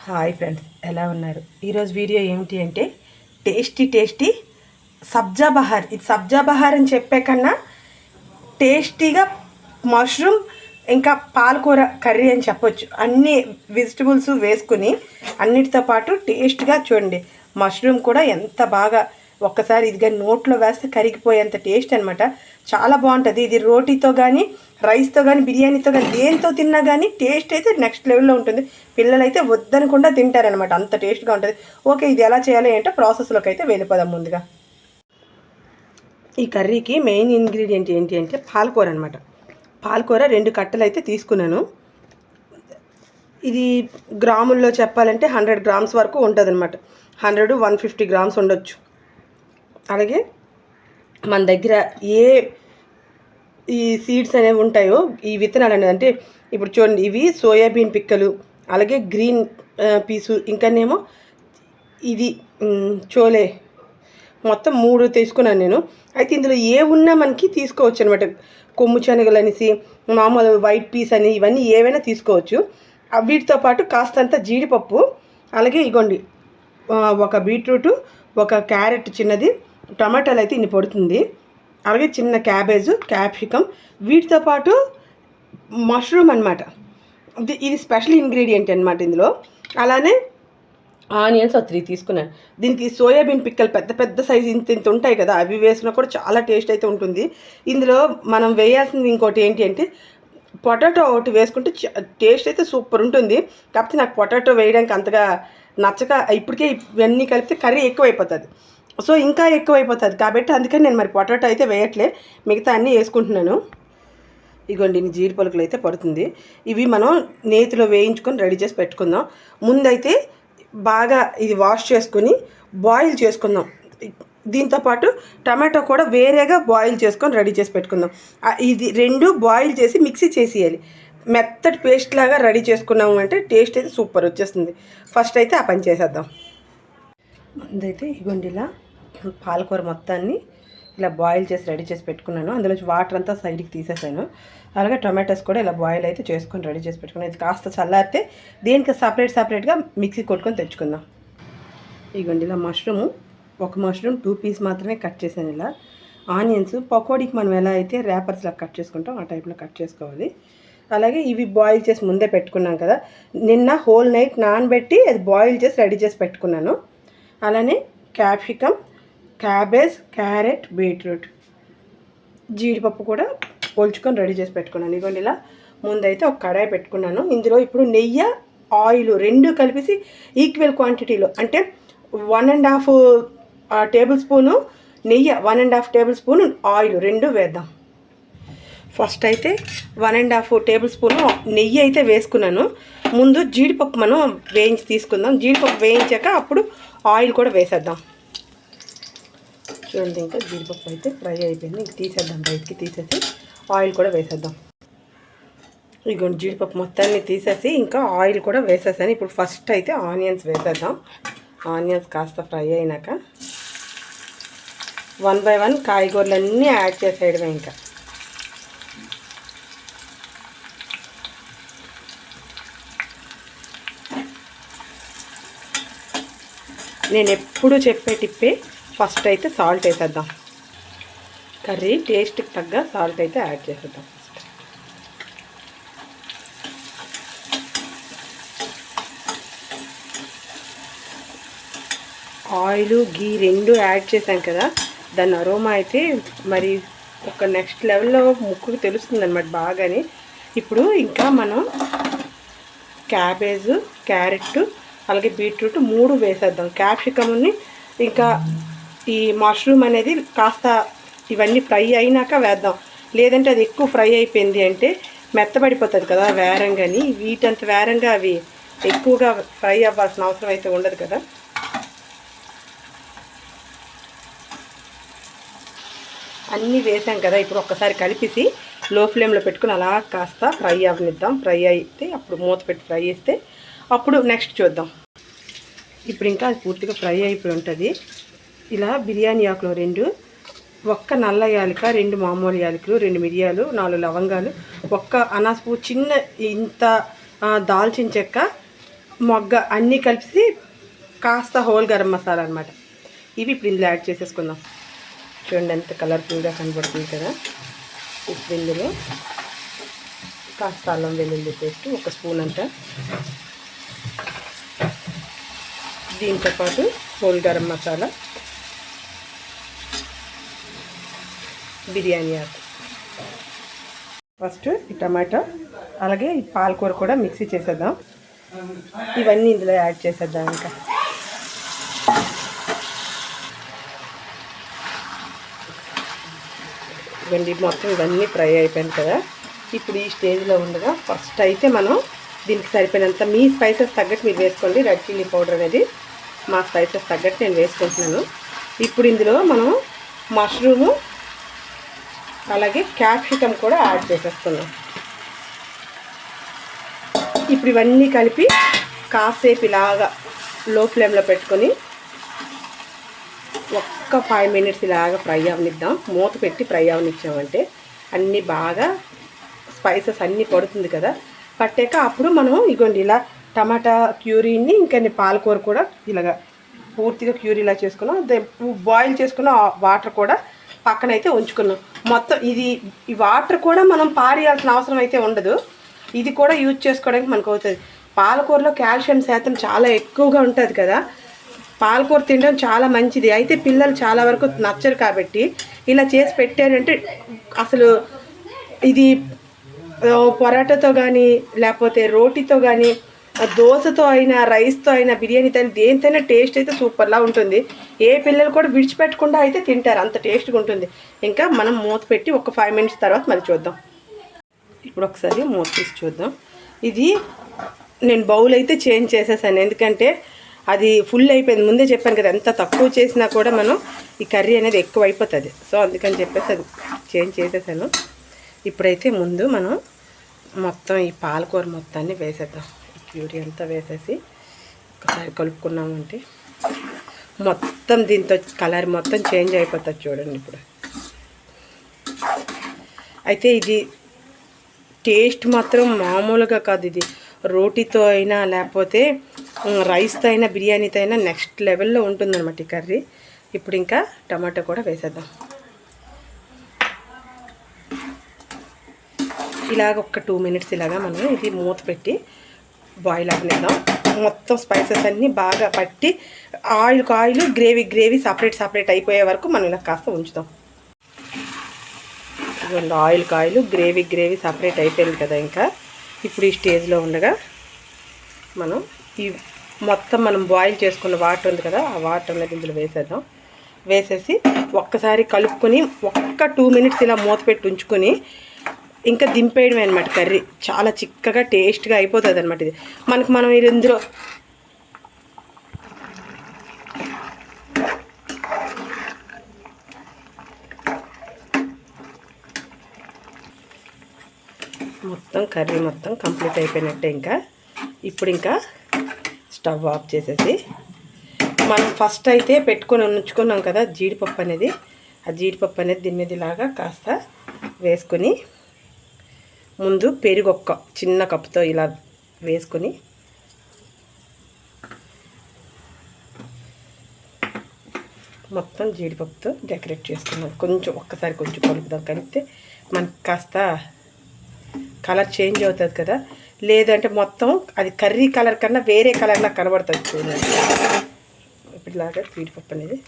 Hi friends, ఎలా ఉన్నారు? ఈరోజు వీడియో ఏమిటి అంటే టేస్టీ సబ్జా బహార్. ఇది సబ్జా బహార్ అని చెప్పే కన్నా టేస్టీగా మష్రూమ్ ఇంకా పాలకూర కర్రీ అని చెప్పొచ్చు. అన్ని వెజిటబుల్స్ వేసుకుని అన్నిటితో పాటు టేస్ట్గా చూడండి. మష్రూమ్ కూడా ఎంత బాగా ఒక్కసారి ఇది కానీ నోట్లో వేస్తే కరిగిపోయేంత టేస్ట్ అనమాట. చాలా బాగుంటుంది. ఇది రోటీతో కానీ రైస్తో కానీ బిర్యానీతో కానీ దేంతో తిన్నా కానీ టేస్ట్ అయితే నెక్స్ట్ లెవెల్లో ఉంటుంది. పిల్లలు అయితే వద్దనకుండా తింటారనమాట, అంత టేస్ట్గా ఉంటుంది. ఓకే, ఇది ఎలా చేయాలి అంటే ప్రాసెస్లోకి అయితే వెళ్ళిపోదాం. ముందుగా ఈ కర్రీకి మెయిన్ ఇంగ్రీడియంట్ ఏంటి అంటే పాలకూర అనమాట. పాలకూర 2 కట్టలు అయితే తీసుకున్నాను. ఇది గ్రాముల్లో చెప్పాలంటే 100 గ్రామ్స్ వరకు ఉంటుంది అనమాట. 150 గ్రామ్స్ ఉండొచ్చు. అలాగే మన దగ్గర ఈ సీడ్స్ అనేవి ఉంటాయో, ఈ విత్తనాలు అనేది అంటే ఇప్పుడు చూడండి, ఇవి సోయాబీన్ పిక్కలు, అలాగే గ్రీన్ పీసు, ఇంకానేమో ఇది చోలే, మొత్తం 3 తీసుకున్నాను నేను. అయితే ఇందులో ఏ ఉన్నా మనకి తీసుకోవచ్చు అనమాట. కొమ్ము శనగలు అనేసి, మామూలు వైట్ పీస్ అని, ఇవన్నీ ఏవైనా తీసుకోవచ్చు. వీటితో పాటు కాస్తంత జీడిపప్పు, అలాగే ఇగోండి ఒక బీట్రూటు, ఒక క్యారెట్ చిన్నది, టమాటాలు అయితే ఇన్ని పడుతుంది, అలాగే చిన్న క్యాబేజు, క్యాప్సికమ్, వీటితో పాటు మష్రూమ్ అనమాట. ఇది స్పెషల్ ఇంగ్రీడియంట్ అనమాట ఇందులో. అలానే ఆనియన్స్ 3 తీసుకున్నాను. దీనికి సోయాబీన్ పిక్కలు పెద్ద సైజు ఇంత ఉంటాయి కదా, అవి వేసినా కూడా చాలా టేస్ట్ అయితే ఉంటుంది. ఇందులో మనం వేయాల్సింది ఇంకోటి ఏంటి అంటే పొటాటో ఒకటి వేసుకుంటే టేస్ట్ అయితే సూపర్ ఉంటుంది. కాకపోతే నాకు పొటాటో వేయడానికి అంతగా నచ్చక ఇప్పటికే ఇవన్నీ కలిపితే కర్రీ ఎక్కువైపోతుంది, సో ఇంకా ఎక్కువైపోతుంది. కాబట్టి అందుకని నేను మరి పొటాటో అయితే వేయట్లే, మిగతా అన్నీ వేసుకుంటున్నాను. ఇగోండి జీడి పలుకులు అయితే పడుతుంది. ఇవి మనం నేతిలో వేయించుకొని రెడీ చేసి పెట్టుకుందాం. ముందైతే బాగా ఇది వాష్ చేసుకొని బాయిల్ చేసుకుందాం. దీంతోపాటు టమాటో కూడా వేరేగా బాయిల్ చేసుకొని రెడీ చేసి పెట్టుకుందాం. ఇది 2 బాయిల్ చేసి మిక్సీ చేసేయాలి. మెత్తటి పేస్ట్ లాగా రెడీ చేసుకున్నాము అంటే టేస్ట్ అయితే సూపర్ వచ్చేస్తుంది. ఫస్ట్ అయితే ఆ పని చేసేద్దాం. ముందైతే ఇగోండి ఇలా పాలకూర మొత్తాన్ని ఇలా బాయిల్ చేసి రెడీ చేసి పెట్టుకున్నాను. అందులో వాటర్ అంతా సైడ్కి తీసేసాను. అలాగే టొమాటోస్ కూడా ఇలా బాయిల్ అయితే చేసుకొని రెడీ చేసి పెట్టుకున్నాను. ఇది కాస్త చల్లారితే దీనికి సపరేట్గా మిక్సీ కొట్టుకొని తెచ్చుకుందాం. ఇగోండి ఇలా ఒక మష్రూమ్ 2 పీస్ మాత్రమే కట్ చేశాను. ఇలా ఆనియన్స్ పకోడీకి మనం ఎలా అయితే ర్యాపర్స్లా కట్ చేసుకుంటాం ఆ టైప్లో కట్ చేసుకోవాలి. అలాగే ఇవి బాయిల్ చేసి ముందే పెట్టుకున్నాం కదా, నిన్న హోల్ నైట్ నానబెట్టి అది బాయిల్ చేసి రెడీ చేసి పెట్టుకున్నాను. అలానే క్యాప్సికమ్, క్యాబేజ్, క్యారెట్, బీట్రూట్, జీడిపప్పు కూడా పోల్చుకొని రెడీ చేసి పెట్టుకున్నాను. ఇదిగోండి ఇలా ముందైతే ఒక కడాయి పెట్టుకున్నాను. ఇందులో ఇప్పుడు నెయ్యి, ఆయిల్ 2 కలిపేసి ఈక్వల్ క్వాంటిటీలో అంటే 1.5 టేబుల్ స్పూను నెయ్యి, 1.5 టేబుల్ స్పూన్ ఆయిల్ 2 వేద్దాం. ఫస్ట్ అయితే 1.5 టేబుల్ స్పూను నెయ్యి అయితే వేసుకున్నాను. ముందు జీడిపప్పు మనం వేయించి తీసుకుందాం. జీడిపప్పు వేయించాక అప్పుడు ఆయిల్ కూడా వేసేద్దాం. చూడండి, ఇంకా జీడిపప్పు అయితే ఫ్రై అయిపోయింది. ఇంక తీసేద్దాం, బయటికి తీసేసి ఆయిల్ కూడా వేసేద్దాం. ఇదిగోండి జీడిపప్పు మొత్తాన్ని తీసేసి ఇంకా ఆయిల్ కూడా వేసేసాను. ఇప్పుడు ఫస్ట్ అయితే ఆనియన్స్ వేసేద్దాం. ఆనియన్స్ కాస్త ఫ్రై అయినాక 1 by 1 కాయగూరలన్నీ యాడ్ చేసేయడమే. ఇంకా నేను ఎప్పుడు చెప్పే టిప్పే, ఫస్ట్ అయితే సాల్ట్ వేసేద్దాం. కర్రీ టేస్ట్కి తగ్గ సాల్ట్ అయితే యాడ్ చేసేద్దాం. ఆయిల్, గీ 2 యాడ్ చేసాం కదా, దాని అరోమా అయితే మరి ఒక నెక్స్ట్ లెవెల్లో ముక్కుకు తెలుస్తుంది అనమాట బాగాని. ఇప్పుడు ఇంకా మనం క్యాబేజ్, క్యారెట్, అలాగే బీట్రూట్ 3 వేసేద్దాం. క్యాప్సికమ్ని ఇంకా ఈ మష్రూమ్ అనేది కాస్త ఇవన్నీ ఫ్రై అయినాక వేద్దాం. లేదంటే అది ఎక్కువ ఫ్రై అయిపోయింది అంటే మెత్తబడిపోతుంది కదా వేరంగాని. వీటంత వేరంగా అవి ఎక్కువగా ఫ్రై అవ్వాల్సిన అవసరం అయితే ఉండదు కదా. అన్నీ వేసాం కదా, ఇప్పుడు ఒక్కసారి కలిపేసి లో ఫ్లేమ్లో పెట్టుకుని అలా కాస్త ఫ్రై అవ్వనిద్దాం. ఫ్రై అయితే అప్పుడు మూత పెట్టి ఫ్రై చేస్తే అప్పుడు నెక్స్ట్ చూద్దాం. ఇప్పుడు ఇంకా అది పూర్తిగా ఫ్రై అయిపోయి ఉంటుంది. ఇలా బిర్యానీ ఆకులు 2, ఒక్క నల్ల యాలక, 2 మామూలు యాలకులు, 2 మిరియాలు, 4 లవంగాలు, ఒక్క అనాసపు చిన్న ఇంత దాల్చిన చెక్క, మొగ్గ అన్నీ కలిసి కాస్త హోల్ గరం మసాలా అనమాట. ఇవి ఇప్పుడు ఇందులో యాడ్ చేసేసుకుందాం. చూడండి ఎంత కలర్ఫుల్గా కనబడుతుంది కదా. ఇప్పుడు ఇందులో కాస్త అల్లం వెల్లుల్లి పేస్ట్ 1 స్పూన్ అంతా, దీంతోపాటు హోల్ గరం మసాలా, బిర్యానీ ఆకు, ఫస్ట్ ఈ టమాటా అలాగే ఈ పాలకూర కూడా మిక్సీ చేసేద్దాం. ఇవన్నీ ఇందులో యాడ్ చేసేద్దాం. ఇంకా ఇవన్నీ మొత్తం ఇవన్నీ ఫ్రై అయిపోయింది కదా. ఇప్పుడు ఈ స్టేజ్లో ఉండగా ఫస్ట్ అయితే మనం దీనికి సరిపోయినంత మీ స్పైసెస్ తగ్గట్టు మీరు వేసుకోండి. రెడ్ చిల్లీ పౌడర్ అనేది మా స్పైసెస్ తగ్గట్టు నేను వేసుకుంటున్నాను. ఇప్పుడు ఇందులో మనం మష్రూము అలాగే క్యాప్సికమ్ కూడా యాడ్ చేసేస్తున్నాం. ఇప్పుడు ఇవన్నీ కలిపి కాసేపు ఇలాగా లో ఫ్లేమ్లో పెట్టుకొని ఒక్క 5 మినిట్స్ ఇలాగా ఫ్రై అవనిద్దాం. మూత పెట్టి ఫ్రై అవనిచ్చామంటే అన్నీ బాగా స్పైసెస్ అన్నీ పడుతుంది కదా. పట్టాక అప్పుడు మనం ఇగోండి ఇలా టమాటా క్యూరీని ఇంకా పాలకూర కూడా ఇలాగా పూర్తిగా క్యూరీలా చేసుకున్నాం. బాయిల్ చేసుకున్న వాటర్ కూడా పక్కనైతే ఉంచుకున్నాం. మొత్తం ఈ వాటర్ కూడా మనం పారేయాల్సిన అవసరం అయితే ఉండదు. ఇది కూడా యూజ్ చేసుకోవడానికి మనకు అవుతుంది. పాలకూరలో కాల్షియం శాతం చాలా ఎక్కువగా ఉంటుంది కదా. పాలకూర తినడం చాలా మంచిది. అయితే పిల్లలు చాలా వరకు నచ్చరు కాబట్టి ఇలా చేసి పెట్టారంటే అసలు ఇది పొరాటాతో కానీ లేకపోతే రోటీతో కానీ దోశతో అయినా రైస్తో అయినా బిర్యానీతో అయినా దేనితోనైనా టేస్ట్ అయితే సూపర్లా ఉంటుంది. ఏ పిల్లలు కూడా విడిచిపెట్టకుండా అయితే తింటారు, అంత టేస్ట్గా ఉంటుంది. ఇంకా మనం మూత పెట్టి ఒక 5 మినిట్స్ తర్వాత మళ్ళీ చూద్దాం. ఇప్పుడు ఒకసారి మూత తీసి చూద్దాం. ఇది నేను బౌల్ అయితే చేంజ్ చేసేసాను, ఎందుకంటే అది ఫుల్ అయిపోయింది. ముందే చెప్పాను కదా, ఎంత తక్కువ చేసినా కూడా మనం ఈ కర్రీ అనేది ఎక్కువ అయిపోతుంది. సో అందుకని చెప్పేసి అది చేంజ్ చేసేసాను. ఇప్పుడైతే ముందు మనం మొత్తం ఈ పాలకూర మొత్తాన్ని వేసేద్దాం. ప్యూరీ అంతా వేసేసి ఒకసారి కలుపుకున్నామంటే మొత్తం దీంతో కలర్ మొత్తం చేంజ్ అయిపోతుంది. చూడండి ఇప్పుడు అయితే ఇది టేస్ట్ మాత్రం మామూలుగా కాదు. ఇది రోటీతో అయినా లేకపోతే రైస్తో అయినా బిర్యానీతో అయినా నెక్స్ట్ లెవెల్లో ఉంటుందన్నమాట ఈ కర్రీ. ఇప్పుడు ఇంకా టమాటో కూడా వేసేద్దాం. ఇలాగ ఒక 2 మినిట్స్ ఇలాగా మనం ఇది మూత పెట్టి బాయిల్ అవ్వనిద్దాం. మొత్తం స్పైసెస్ అన్నీ బాగా పట్టి ఆయిల్ గ్రేవీ సపరేట్ అయిపోయే వరకు మనం ఇలా కాస్త ఉంచుదాం. ఆయిల్ గ్రేవీ సపరేట్ అయిపోయింది కదా. ఇంకా ఇప్పుడు ఈ స్టేజ్లో ఉండగా మనం ఈ మొత్తం మనం బాయిల్ చేసుకున్న వాటర్ ఉంది కదా, ఆ వాటర్ అనేది ఇందులో వేసేద్దాం. వేసేసి ఒక్కసారి కలుపుకొని ఒక్క 2 మినిట్స్ ఇలా మూత పెట్టి ఉంచుకొని ఇంకా దింపేయడమే అనమాట. కర్రీ చాలా చిక్కగా టేస్ట్గా అయిపోతుంది అనమాట. ఇది మనం ఇందులో మొత్తం కర్రీ మొత్తం కంప్లీట్ అయిపోయినట్టే. ఇప్పుడు ఇంకా స్టవ్ ఆఫ్ చేసేసి మనం ఫస్ట్ అయితే పెట్టుకొని ఉంచుకున్నాం కదా జీడిపప్పు అనేది, ఆ జీడిపప్పు అనేది దీని మీద ఇలాగా కాస్త వేసుకొని ముందు పెరుగు ఒక్క చిన్న కప్పుతో ఇలా వేసుకొని మొత్తం జీడిపప్పుతో డెకరేట్ చేసుకున్నాం. ఒక్కసారి కొంచెం కలుపుదాం. కలిపితే మనకు కాస్త కలర్ చేంజ్ అవుతుంది కదా. లేదంటే మొత్తం అది కర్రీ కలర్ కన్నా వేరే కలర్లా కనబడుతుంది. చూడండి ఇప్పుడు ఇలాగా జీడిపప్పు అనేది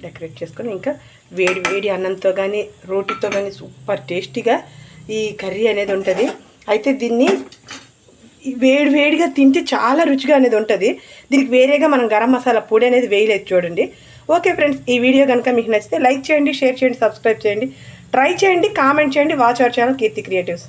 డెకరేట్ చేసుకొని ఇంకా వేడి అన్నంతో కానీ రోటీతో కానీ సూపర్ టేస్టీగా ఈ కర్రీ అనేది ఉంటుంది. అయితే దీన్ని వేడిగా తింటే చాలా రుచిగా అనేది ఉంటుంది. దీనికి వేరేగా మనం గరం మసాలా పొడి అనేది వేయలేదు. చూడండి. ఓకే ఫ్రెండ్స్, ఈ వీడియో కనుక మీకు నచ్చితే లైక్ చేయండి, షేర్ చేయండి, సబ్స్క్రైబ్ చేయండి, ట్రై చేయండి, కామెంట్ చేయండి. Watch our channel Keerthi creatives.